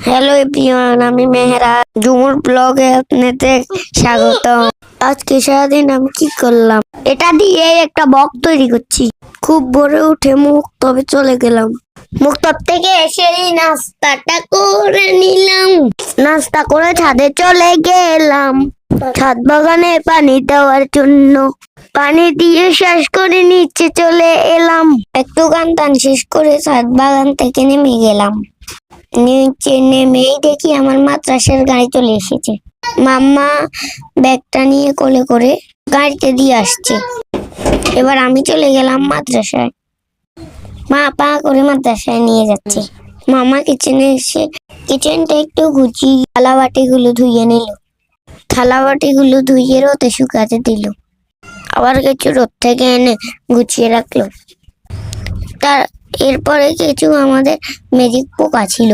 Hello everyone, আমি মেহরা ঝুমুর ব্লগে আপনাদের স্বাগত। আজকে সারাদিন আমি কি করলাম, এটা দিয়ে একটা বক তৈরি করছি। খুব ভোরে উঠে মুখ তবে চলে গেলাম। মুক্তব থেকে এসে নাস্তাটা করে নিলাম। নাস্তা করে ছাদে চলে গেলাম ছাদ বাগানে পানি দেওয়ার জন্য। পানি দিয়ে শেষ করে নিচে চলে এলাম। একটু গান টান শেষ করে ছাদ বাগান থেকে নেমে গেলাম। নিচে নেমেই দেখি আমার মাদ্রাসার গাড়ি চলে এসেছে। মাম্মা ব্যাগটা নিয়ে কোলে করে গাড়িতে দিয়ে আসছে। এবার আমি চলে গেলাম মাদ্রাসায়। মা পা করে মাদ্রাসায় নিয়ে যাচ্ছে। মামা কিচেনে এসে কিচেনটা একটু গুছিয়ে থালা বাটিগুলো ধুয়ে নিল। থালা বাটিগুলো ধুয়ে রোদে শুকাতে দিল। আবার কিছু রোদ থেকে এনে গুছিয়ে রাখলো। তার এরপরে কিছু আমাদের ম্যাজিক পোকা ছিল।